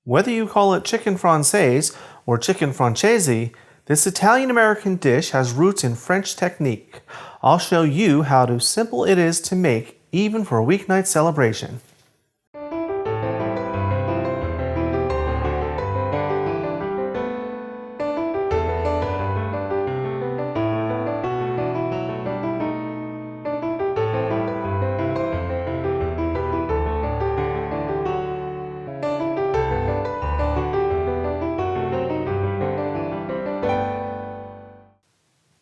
Whether you call it chicken francaise or chicken francese, this Italian-American dish has roots in French technique. I'll show you how simple it is to make, even for a weeknight celebration.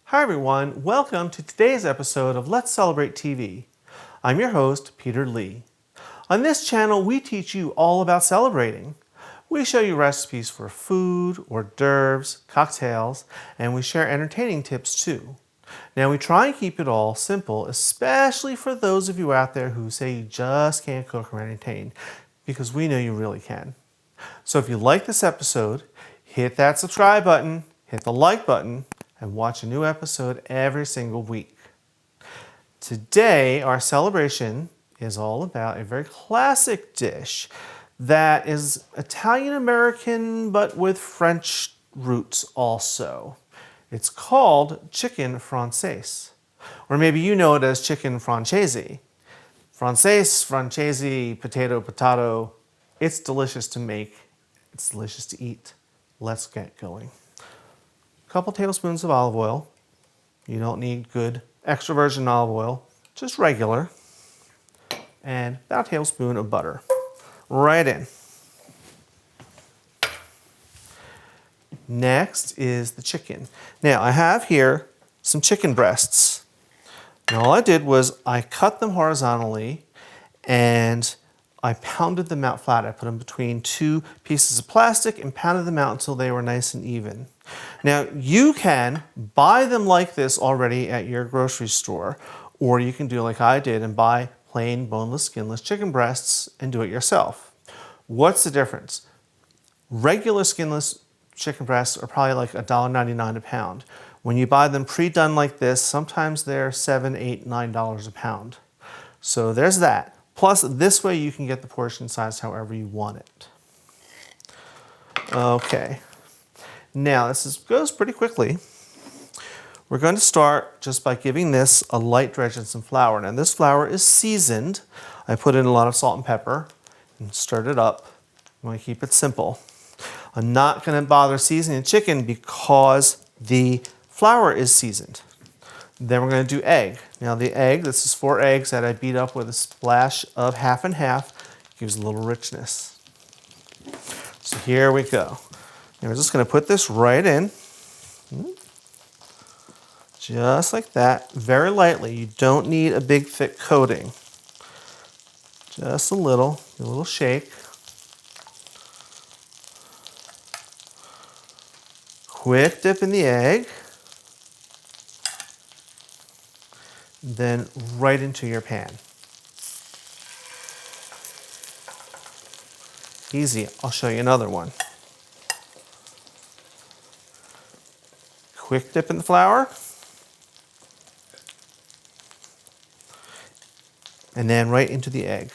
Hi everyone, welcome to today's episode of Let's Celebrate TV. I'm your host, Peter Lee. On this channel, we teach you all about celebrating. We show you recipes for food, hors d'oeuvres, cocktails, and we share entertaining tips too. Now we try and keep it all simple, especially for those of you out there who say you just can't cook or entertain, because we know you really can. So if you like this episode, hit that subscribe button, hit the like button, and watch a new episode every single week. Today, our celebration is all about a very classic dish that is Italian-American but with French roots also. It's called Chicken Francaise, or maybe you know it as Chicken Francese. Francaise, Francese, potato. It's delicious to make. It's delicious to eat. Let's get going. Couple tablespoons of olive oil. You don't need good extra virgin olive oil, just regular. And about a tablespoon of butter. Right in. Next is the chicken. Now I have here some chicken breasts. And all I did was I cut them horizontally and I pounded them out flat. I put them between two pieces of plastic and pounded them out until they were nice and even. Now you can buy them like this already at your grocery store, or you can do like I did and buy plain boneless, skinless chicken breasts and do it yourself. What's the difference? Regular skinless chicken breasts are probably like $1.99 a pound. When you buy them pre-done like this, sometimes they're $7, $8, $9 a pound. So there's that. Plus, this way you can get the portion size however you want it. Okay, now this goes pretty quickly. We're going to start just by giving this a light dredge and some flour. Now this flour is seasoned. I put in a lot of salt and pepper and stirred it up. I'm going to keep it simple. I'm not going to bother seasoning the chicken because the flour is seasoned. Then we're going to do egg. Now the egg, this is 4 eggs that I beat up with a splash of half and half. Gives a little richness. So here we go. And we're just going to put this right in. Just like that, very lightly. You don't need a big thick coating. Just a little shake. Quick dip in the egg. Then right into your pan. Easy. I'll show you another one. Quick dip in the flour. And then right into the egg.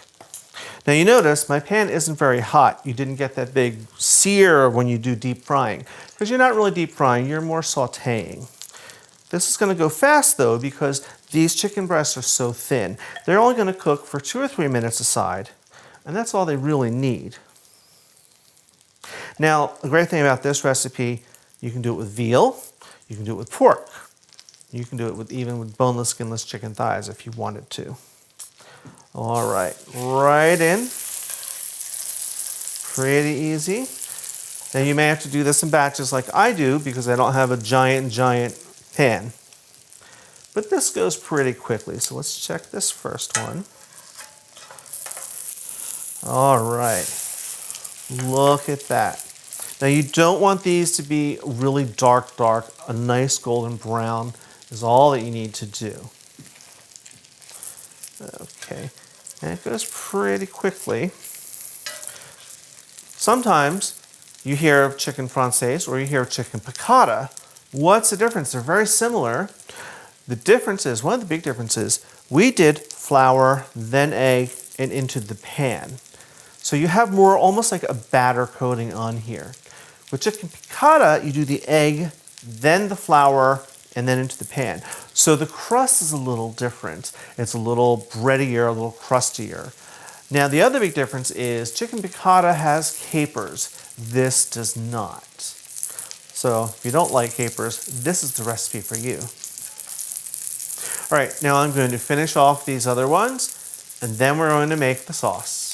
Now you notice my pan isn't very hot. You didn't get that big sear when you do deep frying, because you're not really deep frying, you're more sauteing. This is going to go fast though because these chicken breasts are so thin. They're only going to cook for 2 or 3 minutes aside, and that's all they really need. Now, the great thing about this recipe, you can do it with veal, you can do it with pork, you can do it even with boneless, skinless chicken thighs if you wanted to. All right, right in. Pretty easy. Now you may have to do this in batches like I do because I don't have a giant pan. But this goes pretty quickly, so let's check this first one. All right, look at that. Now you don't want these to be really dark. A nice golden brown is all that you need to do. Okay, and it goes pretty quickly. Sometimes you hear of chicken francaise or you hear of chicken piccata. What's the difference? They're very similar. The difference is, one of the big differences, we did flour, then egg, and into the pan. So you have more almost like a batter coating on here. With chicken piccata, you do the egg, then the flour, and then into the pan. So the crust is a little different. It's a little breadier, a little crustier. Now the other big difference is chicken piccata has capers. This does not. So if you don't like capers, this is the recipe for you. All right, now I'm going to finish off these other ones, and then we're going to make the sauce.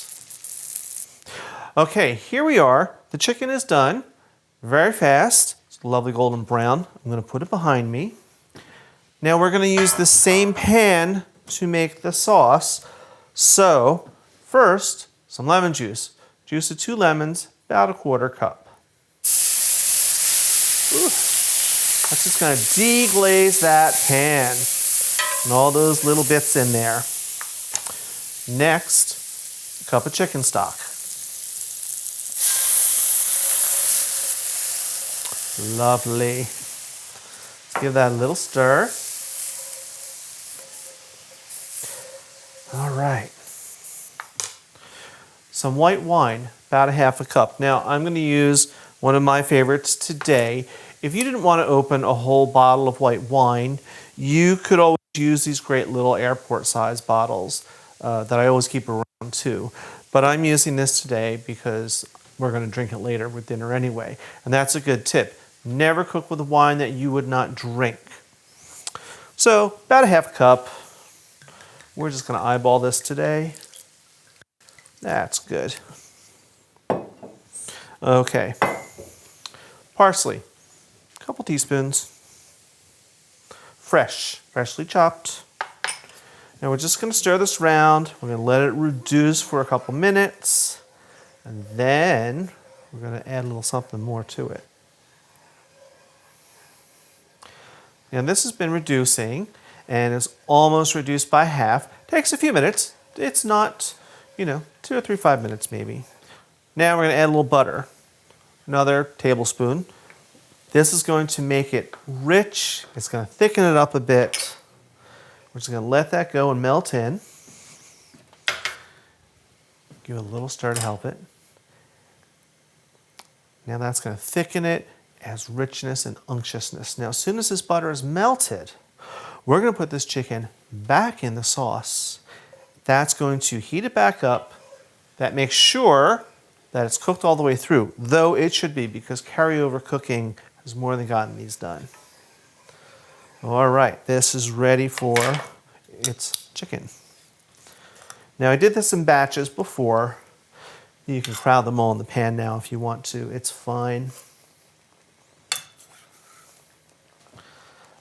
Okay, here we are. The chicken is done. Very fast. It's lovely golden brown. I'm going to put it behind me. Now we're going to use the same pan to make the sauce. So first, some lemon juice. Juice of 2 lemons, about 1/4 cup. Ooh. That's just going to deglaze that pan and all those little bits in there. Next, a cup of chicken stock. Lovely. Let's give that a little stir. All right. Some white wine, about 1/2 cup. Now, I'm going to use one of my favorites today. If you didn't want to open a whole bottle of white wine, you could always use these great little airport-size bottles that I always keep around too. But I'm using this today because we're going to drink it later with dinner anyway. And that's a good tip. Never cook with a wine that you would not drink. So, about 1/2 cup. We're just going to eyeball this today. That's good. Okay. Parsley, a couple teaspoons. Freshly chopped. Now we're just going to stir this around. We're going to let it reduce for a couple minutes. And then we're going to add a little something more to it. And this has been reducing, and it's almost reduced by half. Takes a few minutes. It's not, 2 or 3, 5 minutes maybe. Now we're going to add a little butter. Another tablespoon. This is going to make it rich. It's going to thicken it up a bit. We're just going to let that go and melt in. Give it a little stir to help it. Now that's going to thicken it, as richness and unctuousness. Now as soon as this butter is melted, we're going to put this chicken back in the sauce. That's going to heat it back up. That makes sure that it's cooked all the way through, though it should be, because carryover cooking has more than gotten these done. All right, this is ready for its chicken. Now I did this in batches before. You can crowd them all in the pan now if you want to. It's fine.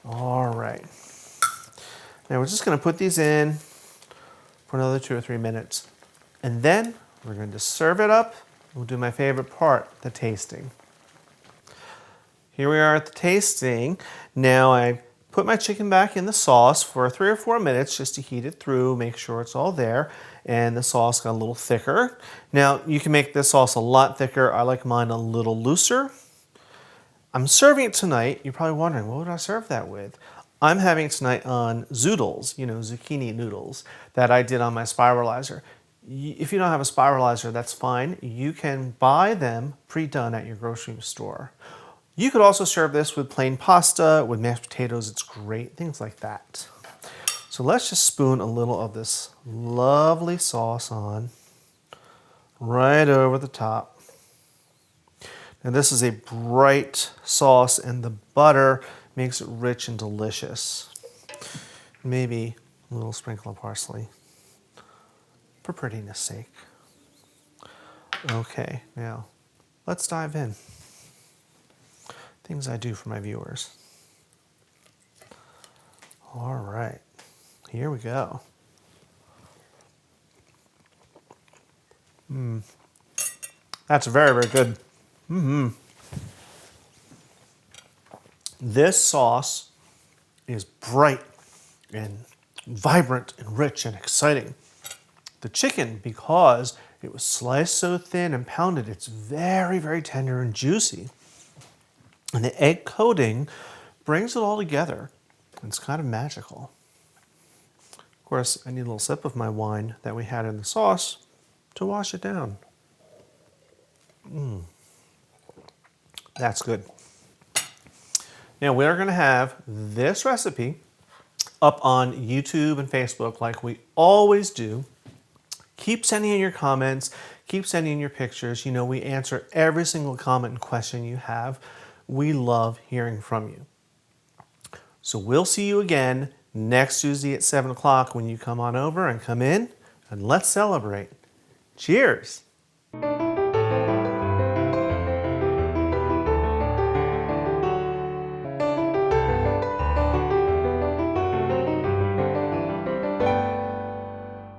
All right. Now we're just going to put these in for another 2 or 3 minutes. And then we're going to serve it up. We'll do my favorite part, the tasting. Here we are at the tasting. Now I put my chicken back in the sauce for 3 or 4 minutes just to heat it through, make sure it's all there. And the sauce got a little thicker. Now you can make this sauce a lot thicker. I like mine a little looser. I'm serving it tonight. You're probably wondering, what would I serve that with? I'm having it tonight on zoodles, zucchini noodles that I did on my spiralizer. If you don't have a spiralizer, that's fine. You can buy them pre-done at your grocery store. You could also serve this with plain pasta, with mashed potatoes. It's great, things like that. So let's just spoon a little of this lovely sauce on right over the top. Now this is a bright sauce, and the butter makes it rich and delicious. Maybe a little sprinkle of parsley for prettiness sake. Okay, now let's dive in. Things I do for my viewers. All right, here we go. That's very, very good. This sauce is bright and vibrant and rich and exciting. The chicken, because it was sliced so thin and pounded, it's very, very tender and juicy. And the egg coating brings it all together. It's kind of magical. Of course, I need a little sip of my wine that we had in the sauce to wash it down. That's good. Now we're going to have this recipe up on YouTube and Facebook like we always do. Keep sending in your comments. Keep sending in your pictures. You know, we answer every single comment and question you have. We love hearing from you. So we'll see you again next Tuesday at 7 o'clock when you come on over and come in and let's celebrate. Cheers.